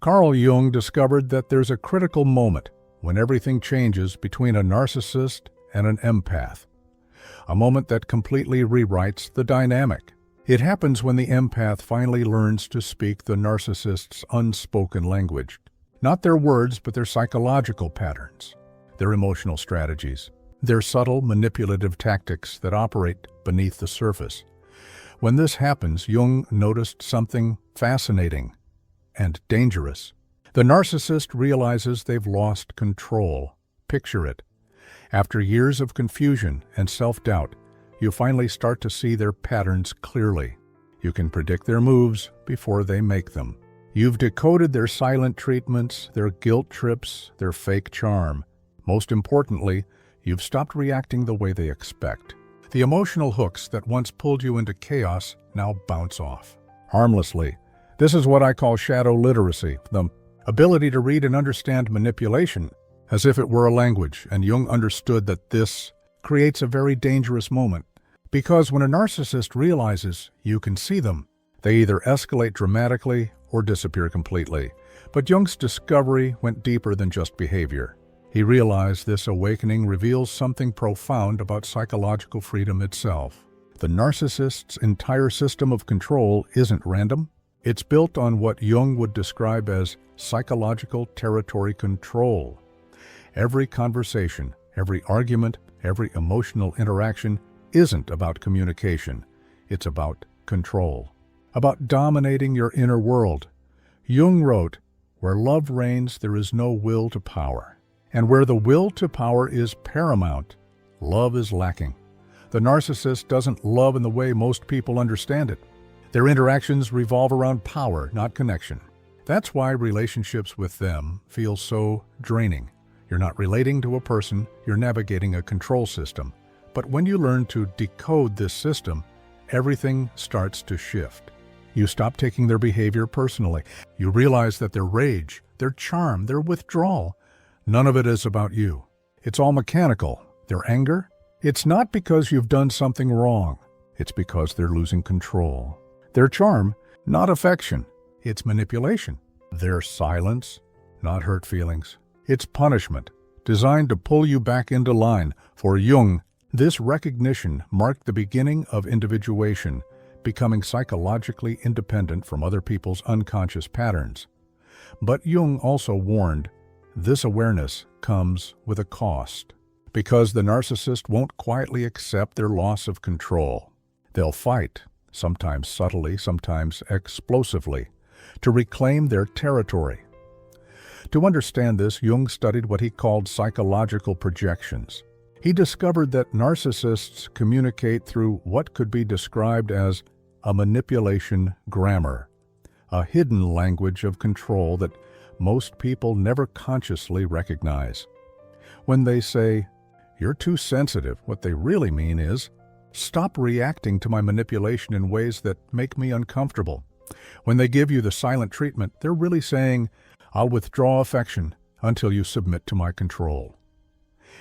Carl Jung discovered that there's a critical moment when everything changes between a narcissist and an empath. A moment that completely rewrites the dynamic. It happens when the empath finally learns to speak the narcissist's unspoken language. Not their words, but their psychological patterns, their emotional strategies, their subtle manipulative tactics that operate beneath the surface. When this happens, Jung noticed something fascinating and dangerous. The narcissist realizes they've lost control. Picture it. After years of confusion and self-doubt, you finally start to see their patterns clearly. You can predict their moves before they make them. You've decoded their silent treatments, their guilt trips, their fake charm. Most importantly, you've stopped reacting the way they expect. The emotional hooks that once pulled you into chaos now bounce off. Harmlessly. This is what I call shadow literacy, the ability to read and understand manipulation as if it were a language, and Jung understood that this creates a very dangerous moment. Because when a narcissist realizes you can see them, they either escalate dramatically or disappear completely. But Jung's discovery went deeper than just behavior. He realized this awakening reveals something profound about psychological freedom itself. The narcissist's entire system of control isn't random. It's built on what Jung would describe as psychological territory control. Every conversation, every argument, every emotional interaction isn't about communication. It's about control, about dominating your inner world. Jung wrote, "Where love reigns, there is no will to power. And where the will to power is paramount, love is lacking." The narcissist doesn't love in the way most people understand it. Their interactions revolve around power, not connection. That's why relationships with them feel so draining. You're not relating to a person, you're navigating a control system. But when you learn to decode this system, everything starts to shift. You stop taking their behavior personally. You realize that their rage, their charm, their withdrawal, none of it is about you. It's all mechanical. Their anger, it's not because you've done something wrong. It's because they're losing control. Their charm, not affection. It's manipulation. Their silence, not hurt feelings. It's punishment, designed to pull you back into line. For Jung, this recognition marked the beginning of individuation, becoming psychologically independent from other people's unconscious patterns. But Jung also warned, this awareness comes with a cost, because the narcissist won't quietly accept their loss of control. They'll fight, sometimes subtly, sometimes explosively, to reclaim their territory. To understand this, Jung studied what he called psychological projections. He discovered that narcissists communicate through what could be described as a manipulation grammar, a hidden language of control that most people never consciously recognize. When they say, "You're too sensitive," what they really mean is, "Stop reacting to my manipulation in ways that make me uncomfortable." When they give you the silent treatment, they're really saying, "I'll withdraw affection until you submit to my control."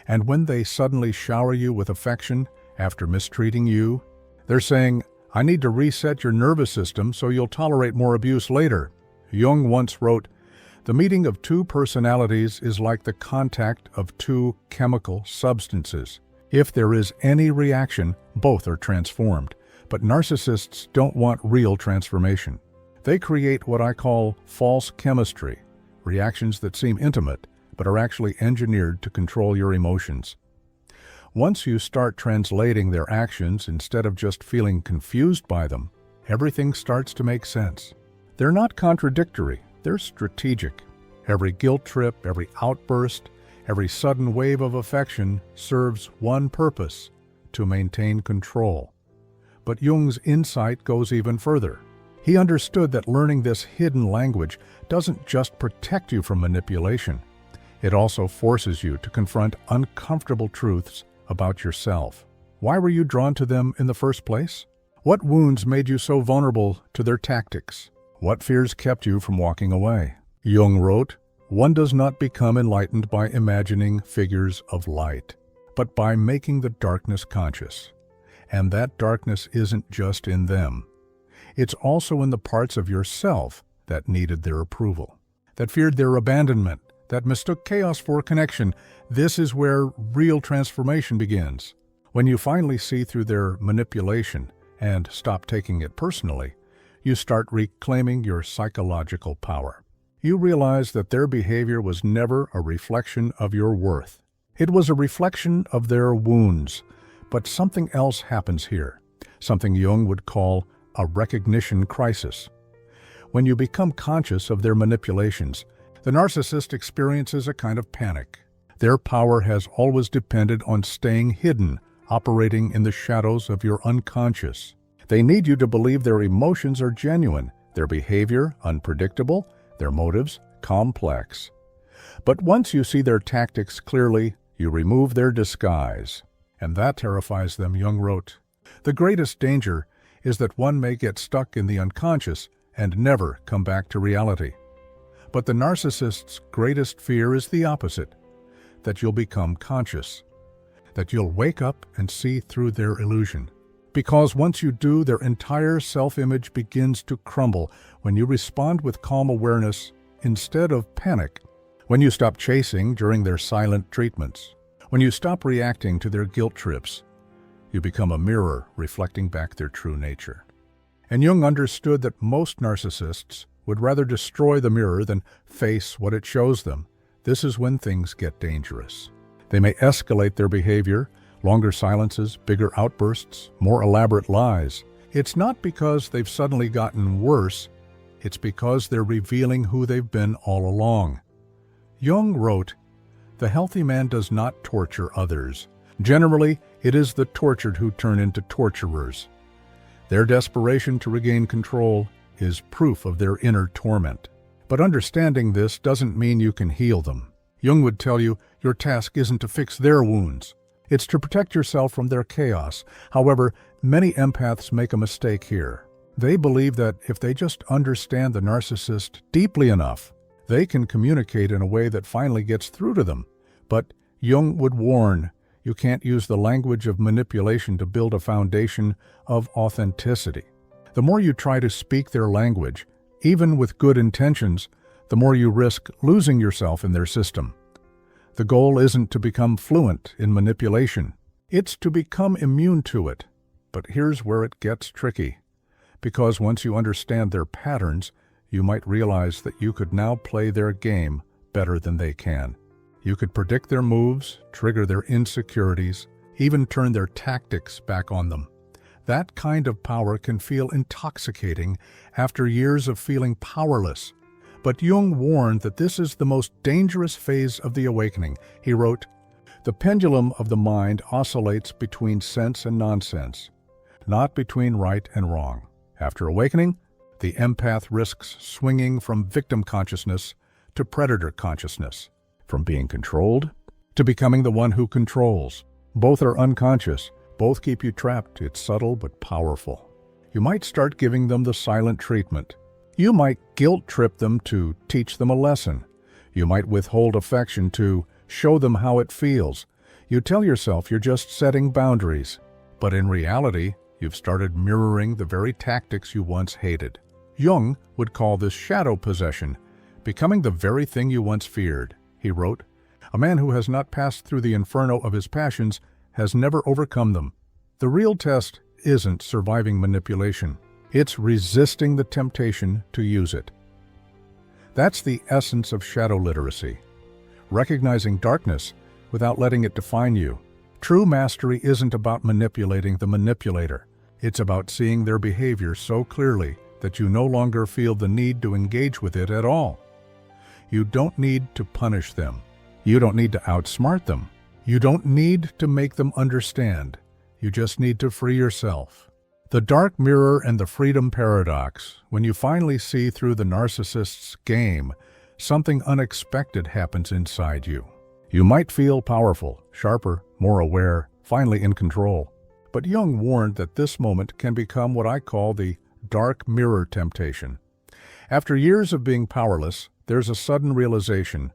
And when they suddenly shower you with affection after mistreating you, they're saying, "I need to reset your nervous system so you'll tolerate more abuse later." Jung once wrote, "The meeting of two personalities is like the contact of two chemical substances. If there is any reaction, both are transformed." But narcissists don't want real transformation. They create what I call false chemistry, reactions that seem intimate, but are actually engineered to control your emotions. Once you start translating their actions instead of just feeling confused by them, everything starts to make sense. They're not contradictory, they're strategic. Every guilt trip, every outburst, every sudden wave of affection serves one purpose: to maintain control. But Jung's insight goes even further. He understood that learning this hidden language doesn't just protect you from manipulation. It also forces you to confront uncomfortable truths about yourself. Why were you drawn to them in the first place? What wounds made you so vulnerable to their tactics? What fears kept you from walking away? Jung wrote, "One does not become enlightened by imagining figures of light, but by making the darkness conscious. And that darkness isn't just in them. It's also in the parts of yourself that needed their approval." that feared their abandonment, that mistook chaos for connection. This is where real transformation begins. When you finally see through their manipulation and stop taking it personally, you start reclaiming your psychological power. You realize that their behavior was never a reflection of your worth. It was a reflection of their wounds. But something else happens here, something Jung would call a recognition crisis. When you become conscious of their manipulations, the narcissist experiences a kind of panic. Their power has always depended on staying hidden, operating in the shadows of your unconscious. They need you to believe their emotions are genuine, their behavior unpredictable, their motives complex. But once you see their tactics clearly, you remove their disguise. And that terrifies them, Jung wrote. The greatest danger is that one may get stuck in the unconscious and never come back to reality. But the narcissist's greatest fear is the opposite, that you'll become conscious, that you'll wake up and see through their illusion. Because once you do, their entire self-image begins to crumble when you respond with calm awareness instead of panic, when you stop chasing during their silent treatments, when you stop reacting to their guilt trips. You become a mirror reflecting back their true nature. And Jung understood that most narcissists would rather destroy the mirror than face what it shows them. This is when things get dangerous. They may escalate their behavior, longer silences, bigger outbursts, more elaborate lies. It's not because they've suddenly gotten worse, it's because they're revealing who they've been all along. Jung wrote, "The healthy man does not torture others. Generally, it is the tortured who turn into torturers. Their desperation to regain control is proof of their inner torment." But understanding this doesn't mean you can heal them. Jung would tell you your task isn't to fix their wounds. It's to protect yourself from their chaos. However, many empaths make a mistake here. They believe that if they just understand the narcissist deeply enough, they can communicate in a way that finally gets through to them. But Jung would warn, you can't use the language of manipulation to build a foundation of authenticity. The more you try to speak their language, even with good intentions, the more you risk losing yourself in their system. The goal isn't to become fluent in manipulation. It's to become immune to it. But here's where it gets tricky. Because once you understand their patterns, you might realize that you could now play their game better than they can. You could predict their moves, trigger their insecurities, even turn their tactics back on them. That kind of power can feel intoxicating after years of feeling powerless. But Jung warned that this is the most dangerous phase of the awakening. He wrote, "The pendulum of the mind oscillates between sense and nonsense, not between right and wrong. After awakening, the empath risks swinging from victim consciousness to predator consciousness, from being controlled to becoming the one who controls. Both are unconscious. Both keep you trapped. It's subtle but powerful. You might start giving them the silent treatment. You might guilt trip them to teach them a lesson. You might withhold affection to show them how it feels. You tell yourself you're just setting boundaries. But in reality, you've started mirroring the very tactics you once hated. Jung would call this shadow possession, becoming the very thing you once feared. He wrote, "A man who has not passed through the inferno of his passions has never overcome them." The real test isn't surviving manipulation. It's resisting the temptation to use it. That's the essence of shadow literacy. Recognizing darkness without letting it define you. True mastery isn't about manipulating the manipulator. It's about seeing their behavior so clearly that you no longer feel the need to engage with it at all. You don't need to punish them. You don't need to outsmart them. You don't need to make them understand. You just need to free yourself. The dark mirror and the freedom paradox. When you finally see through the narcissist's game, something unexpected happens inside you. You might feel powerful, sharper, more aware, finally in control. But Jung warned that this moment can become what I call the dark mirror temptation. After years of being powerless, there's a sudden realization.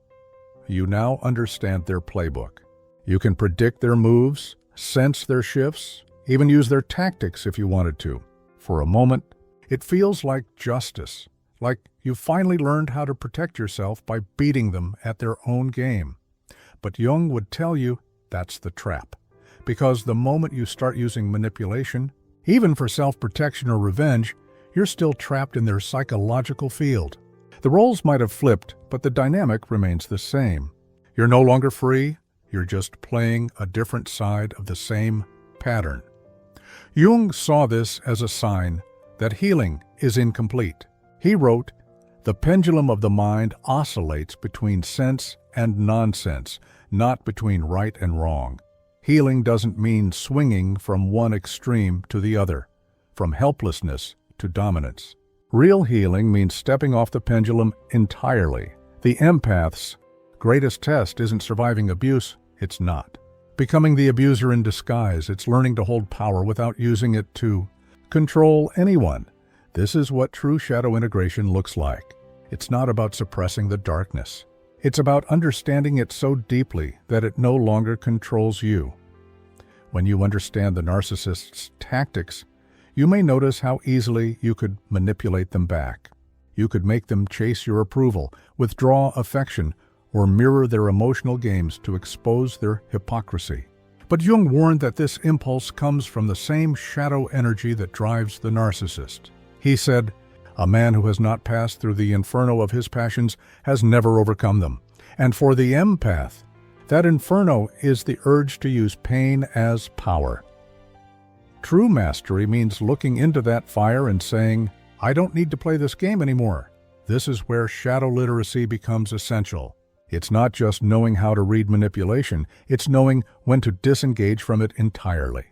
You now understand their playbook. You can predict their moves, sense their shifts, even use their tactics if you wanted to. For a moment, it feels like justice, like you've finally learned how to protect yourself by beating them at their own game. But Jung would tell you that's the trap, because the moment you start using manipulation, even for self-protection or revenge, you're still trapped in their psychological field. The roles might have flipped, but the dynamic remains the same. You're no longer free, you're just playing a different side of the same pattern. Jung saw this as a sign that healing is incomplete. He wrote, "The pendulum of the mind oscillates between sense and nonsense, not between right and wrong." Healing doesn't mean swinging from one extreme to the other, from helplessness to dominance. Real healing means stepping off the pendulum entirely. The empath's greatest test isn't surviving abuse, it's not. Becoming the abuser in disguise, it's learning to hold power without using it to control anyone. This is what true shadow integration looks like. It's not about suppressing the darkness. It's about understanding it so deeply that it no longer controls you. When you understand the narcissist's tactics, you may notice how easily you could manipulate them back. You could make them chase your approval, withdraw affection, or mirror their emotional games to expose their hypocrisy. But Jung warned that this impulse comes from the same shadow energy that drives the narcissist. He said, "A man who has not passed through the inferno of his passions has never overcome them." And for the empath, that inferno is the urge to use pain as power. True mastery means looking into that fire and saying, "I don't need to play this game anymore." This is where shadow literacy becomes essential. It's not just knowing how to read manipulation, it's knowing when to disengage from it entirely.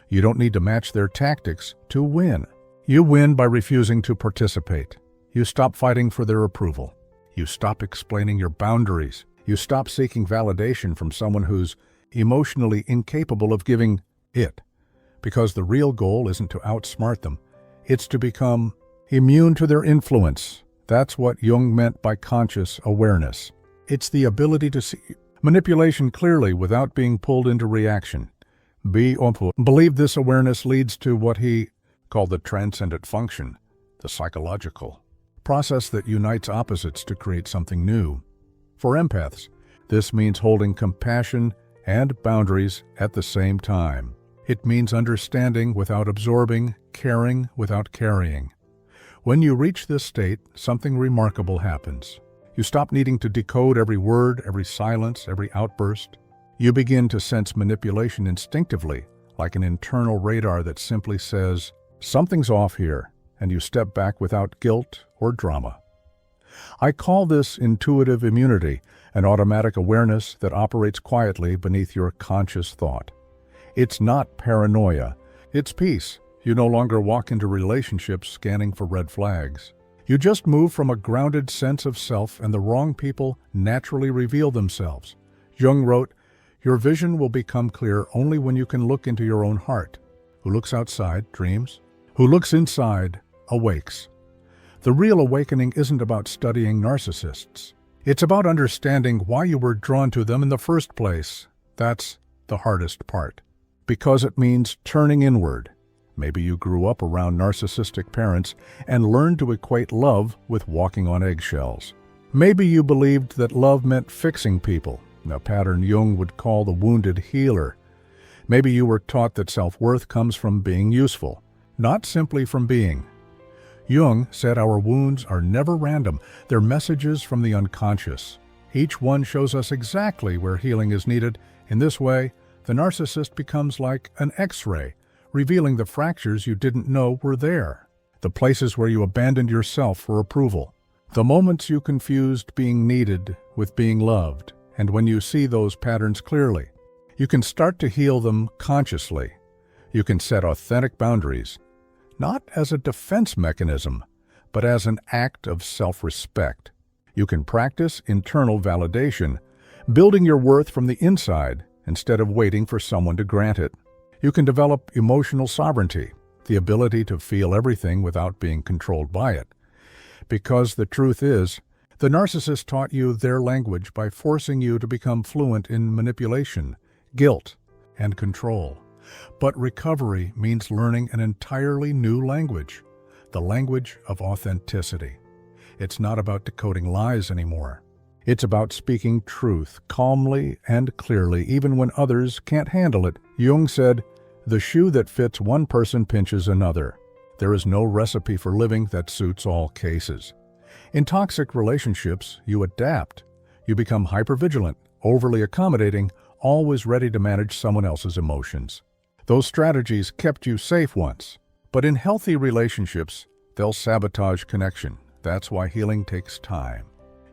You don't need to match their tactics to win. You win by refusing to participate. You stop fighting for their approval. You stop explaining your boundaries. You stop seeking validation from someone who's emotionally incapable of giving it. Because the real goal isn't to outsmart them, it's to become immune to their influence. That's what Jung meant by conscious awareness. It's the ability to see manipulation clearly without being pulled into reaction. Believe this awareness leads to what he called the transcendent function, the psychological process that unites opposites to create something new. For empaths, this means holding compassion and boundaries at the same time. It means understanding without absorbing, caring without carrying. When you reach this state, something remarkable happens. You stop needing to decode every word, every silence, every outburst. You begin to sense manipulation instinctively, like an internal radar that simply says, "Something's off here," and you step back without guilt or drama. I call this intuitive immunity, an automatic awareness that operates quietly beneath your conscious thought. It's not paranoia, it's peace. You no longer walk into relationships scanning for red flags. You just move from a grounded sense of self, and the wrong people naturally reveal themselves. Jung wrote, "Your vision will become clear only when you can look into your own heart. Who looks outside dreams. Who looks inside awakes." The real awakening isn't about studying narcissists. It's about understanding why you were drawn to them in the first place. That's the hardest part. Because it means turning inward. Maybe you grew up around narcissistic parents and learned to equate love with walking on eggshells. Maybe you believed that love meant fixing people, a pattern Jung would call the wounded healer. Maybe you were taught that self-worth comes from being useful, not simply from being. Jung said our wounds are never random, they're messages from the unconscious. Each one shows us exactly where healing is needed. In this way, the narcissist becomes like an X-ray, revealing the fractures you didn't know were there, the places where you abandoned yourself for approval, the moments you confused being needed with being loved. And when you see those patterns clearly, you can start to heal them consciously. You can set authentic boundaries, not as a defense mechanism, but as an act of self-respect. You can practice internal validation, building your worth from the inside instead of waiting for someone to grant it. You can develop emotional sovereignty, the ability to feel everything without being controlled by it. Because the truth is, the narcissist taught you their language by forcing you to become fluent in manipulation, guilt, and control. But recovery means learning an entirely new language, the language of authenticity. It's not about decoding lies anymore. It's about speaking truth calmly and clearly, even when others can't handle it. Jung said, "The shoe that fits one person pinches another." There is no recipe for living that suits all cases. In toxic relationships, you adapt. You become hypervigilant, overly accommodating, always ready to manage someone else's emotions. Those strategies kept you safe once. But in healthy relationships, they'll sabotage connection. That's why healing takes time.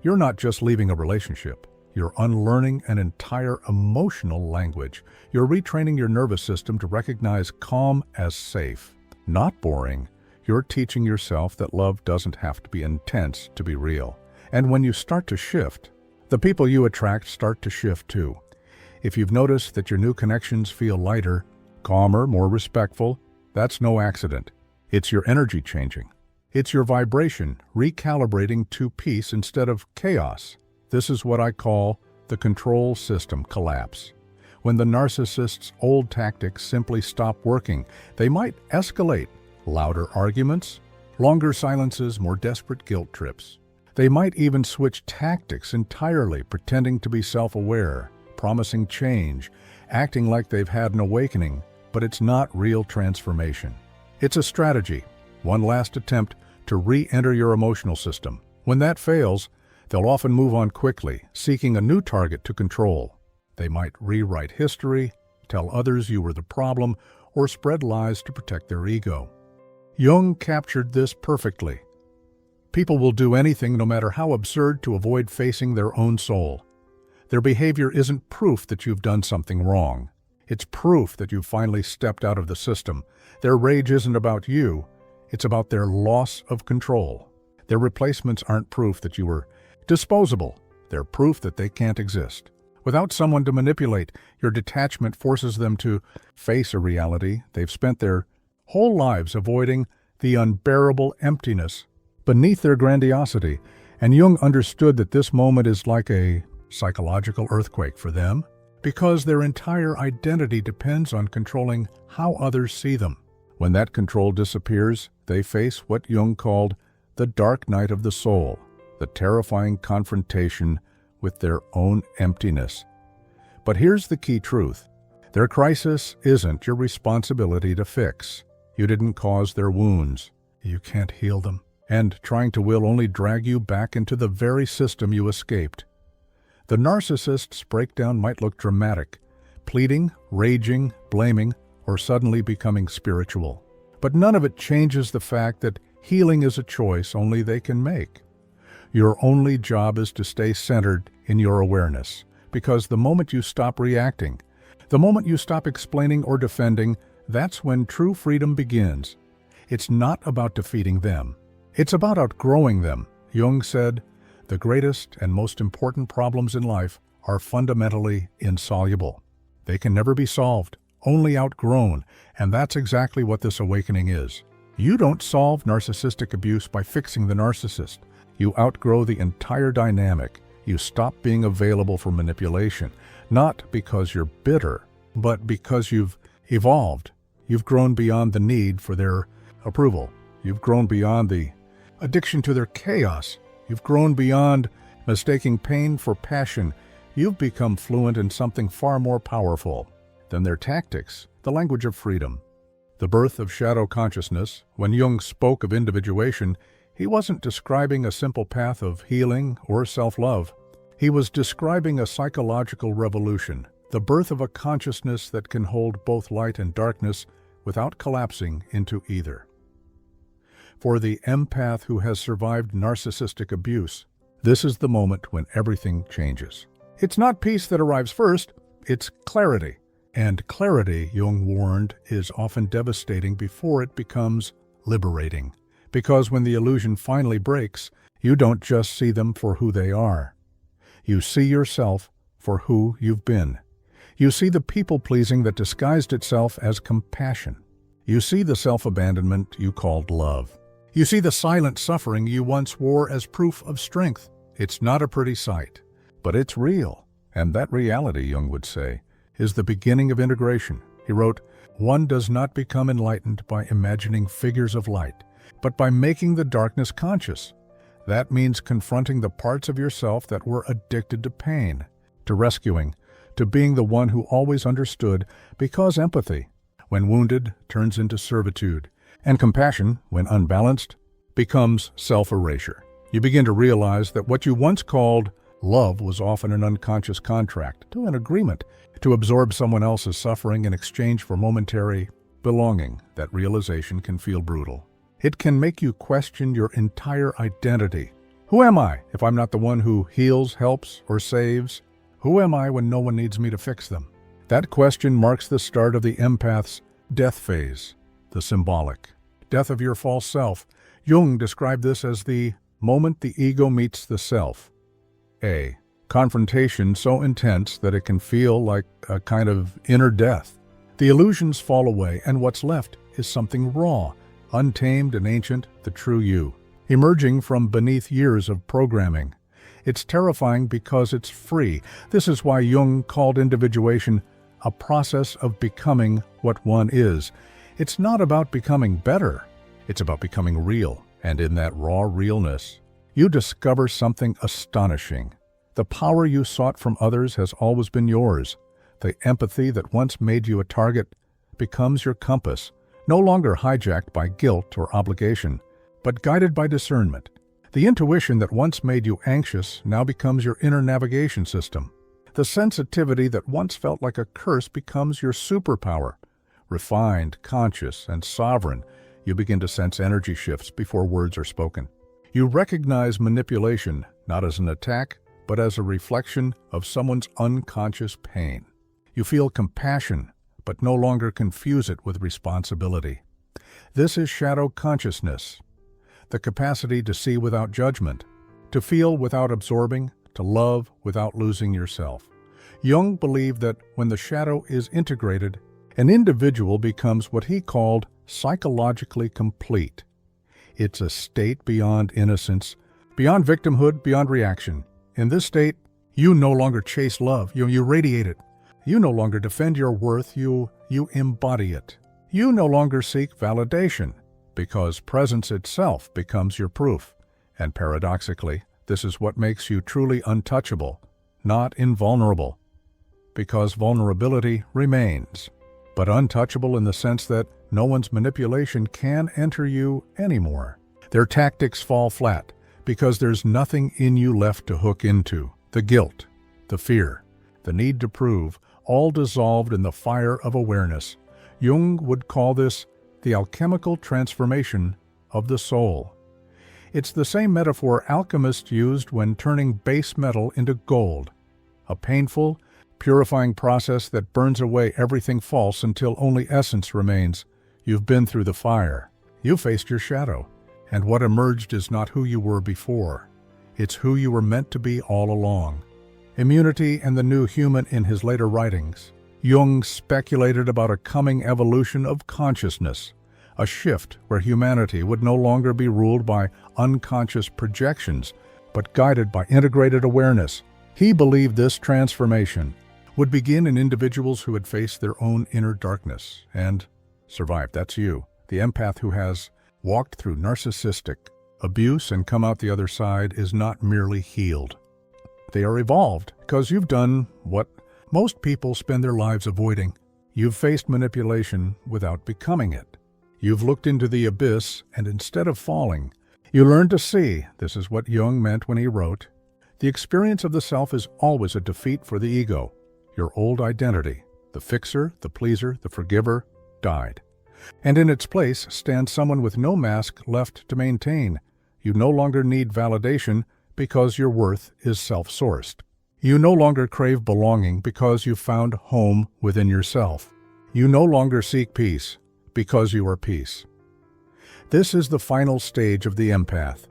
You're not just leaving a relationship. You're unlearning an entire emotional language. You're retraining your nervous system to recognize calm as safe, not boring. You're teaching yourself that love doesn't have to be intense to be real. And when you start to shift, the people you attract start to shift too. If you've noticed that your new connections feel lighter, calmer, more respectful, that's no accident. It's your energy changing. It's your vibration recalibrating to peace instead of chaos. This is what I call the control system collapse. When the narcissist's old tactics simply stop working, they might escalate. Louder arguments, longer silences, more desperate guilt trips. They might even switch tactics entirely, pretending to be self-aware, promising change, acting like they've had an awakening, but it's not real transformation. It's a strategy, one last attempt to re-enter your emotional system. When that fails, they'll often move on quickly, seeking a new target to control. They might rewrite history, tell others you were the problem, or spread lies to protect their ego. Jung captured this perfectly. People will do anything, no matter how absurd, to avoid facing their own soul. Their behavior isn't proof that you've done something wrong. It's proof that you've finally stepped out of the system. Their rage isn't about you. It's about their loss of control. Their replacements aren't proof that you were disposable. They're proof that they can't exist. Without someone to manipulate, your detachment forces them to face a reality they've spent their whole lives avoiding, the unbearable emptiness beneath their grandiosity. And Jung understood that this moment is like a psychological earthquake for them, because their entire identity depends on controlling how others see them. When that control disappears, they face what Jung called the dark night of the soul, the terrifying confrontation with their own emptiness. But here's the key truth. Their crisis isn't your responsibility to fix. You didn't cause their wounds. You can't heal them. And trying to will only drag you back into the very system you escaped. The narcissist's breakdown might look dramatic, pleading, raging, blaming, or suddenly becoming spiritual. But none of it changes the fact that healing is a choice only they can make. Your only job is to stay centered in your awareness, because the moment you stop reacting, the moment you stop explaining or defending, that's when true freedom begins. It's not about defeating them. It's about outgrowing them. Jung said, "The greatest and most important problems in life are fundamentally insoluble. They can never be solved, only outgrown, and that's exactly what this awakening is. You don't solve narcissistic abuse by fixing the narcissist. You outgrow the entire dynamic. You stop being available for manipulation, not because you're bitter, but because you've evolved. You've grown beyond the need for their approval. You've grown beyond the addiction to their chaos. You've grown beyond mistaking pain for passion. You've become fluent in something far more powerful than their tactics, the language of freedom. The birth of shadow consciousness. When Jung spoke of individuation, he wasn't describing a simple path of healing or self-love. He was describing a psychological revolution, the birth of a consciousness that can hold both light and darkness without collapsing into either. For the empath who has survived narcissistic abuse, this is the moment when everything changes. It's not peace that arrives first, it's clarity. And clarity, Jung warned, is often devastating before it becomes liberating. Because when the illusion finally breaks, you don't just see them for who they are. You see yourself for who you've been. You see the people-pleasing that disguised itself as compassion. You see the self-abandonment you called love. You see the silent suffering you once wore as proof of strength. It's not a pretty sight, but it's real. And that reality, Jung would say, is the beginning of integration. He wrote, "One does not become enlightened by imagining figures of light, but by making the darkness conscious. That means confronting the parts of yourself that were addicted to pain, to rescuing, to being the one who always understood, because empathy, when wounded, turns into servitude, and compassion, when unbalanced, becomes self-erasure. You begin to realize that what you once called love was often an unconscious contract, to an agreement, to absorb someone else's suffering in exchange for momentary belonging. That realization can feel brutal. It can make you question your entire identity. Who am I if I'm not the one who heals, helps, or saves? Who am I when no one needs me to fix them? That question marks the start of the empath's death phase, the symbolic death of your false self. Jung described this as the moment the ego meets the self. A confrontation so intense that it can feel like a kind of inner death. The illusions fall away, and what's left is something raw, untamed and ancient, the true you, emerging from beneath years of programming. It's terrifying because it's free. This is why Jung called individuation a process of becoming what one is. It's not about becoming better. It's about becoming real. And in that raw realness, you discover something astonishing. The power you sought from others has always been yours. The empathy that once made you a target becomes your compass, no longer hijacked by guilt or obligation, but guided by discernment. The intuition that once made you anxious now becomes your inner navigation system. The sensitivity that once felt like a curse becomes your superpower. Refined, conscious, and sovereign, you begin to sense energy shifts before words are spoken. You recognize manipulation not as an attack, but as a reflection of someone's unconscious pain. You feel compassion, but no longer confuse it with responsibility. This is shadow consciousness, the capacity to see without judgment, to feel without absorbing, to love without losing yourself. Jung believed that when the shadow is integrated, an individual becomes what he called psychologically complete. It's a state beyond innocence, beyond victimhood, beyond reaction. In this state, you no longer chase love, you radiate it. You no longer defend your worth, you embody it. You no longer seek validation, because presence itself becomes your proof. And paradoxically, this is what makes you truly untouchable, not invulnerable, because vulnerability remains, but untouchable in the sense that no one's manipulation can enter you anymore. Their tactics fall flat, because there's nothing in you left to hook into. The guilt, the fear, the need to prove, all dissolved in the fire of awareness. Jung would call this the alchemical transformation of the soul. It's the same metaphor alchemists used when turning base metal into gold, a painful, purifying process that burns away everything false until only essence remains. You've been through the fire. You faced your shadow. And what emerged is not who you were before. It's who you were meant to be all along. Immunity and the New Human in his later writings, Jung speculated about a coming evolution of consciousness, a shift where humanity would no longer be ruled by unconscious projections, but guided by integrated awareness. He believed this transformation would begin in individuals who had faced their own inner darkness and survived. That's you, the empath who has walked through narcissistic abuse and come out the other side is not merely healed. They are evolved because you've done what most people spend their lives avoiding. You've faced manipulation without becoming it. You've looked into the abyss, and instead of falling, you learn to see. This is what Jung meant when he wrote, "The experience of the self is always a defeat for the ego. Your old identity, the fixer, the pleaser, the forgiver, died. And in its place stands someone with no mask left to maintain. You no longer need validation because your worth is self-sourced. You no longer crave belonging because you found home within yourself. You no longer seek peace because you are peace." This is the final stage of the empath,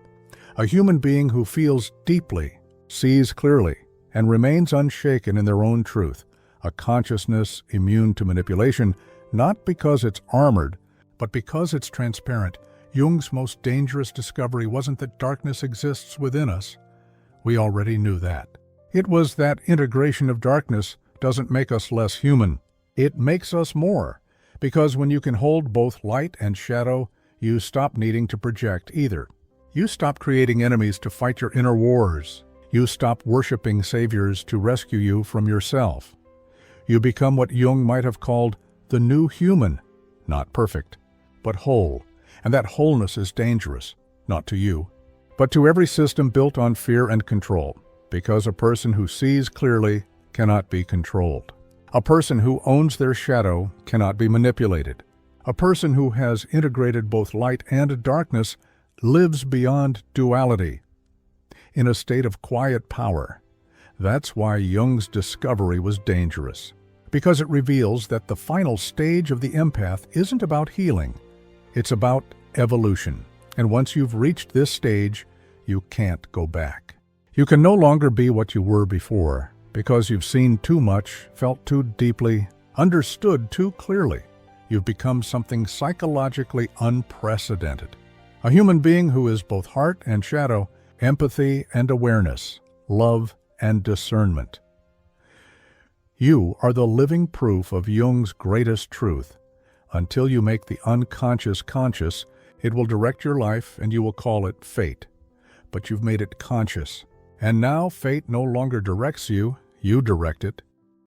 a human being who feels deeply, sees clearly, and remains unshaken in their own truth, a consciousness immune to manipulation, not because it's armored, but because it's transparent. Jung's most dangerous discovery wasn't that darkness exists within us. We already knew that. It was that integration of darkness doesn't make us less human. It makes us more, because when you can hold both light and shadow, you stop needing to project either. You stop creating enemies to fight your inner wars. You stop worshiping saviors to rescue you from yourself. You become what Jung might have called the new human, not perfect, but whole, and that wholeness is dangerous, not to you, but to every system built on fear and control, because a person who sees clearly cannot be controlled. A person who owns their shadow cannot be manipulated. A person who has integrated both light and darkness lives beyond duality, in a state of quiet power. That's why Jung's discovery was dangerous, because it reveals that the final stage of the empath isn't about healing, it's about evolution. And once you've reached this stage, you can't go back. You can no longer be what you were before, because you've seen too much, felt too deeply, understood too clearly. You've become something psychologically unprecedented. A human being who is both heart and shadow, empathy and awareness, love and discernment. You are the living proof of Jung's greatest truth. Until you make the unconscious conscious, it will direct your life and you will call it fate. But you've made it conscious. And now fate no longer directs you, you direct it.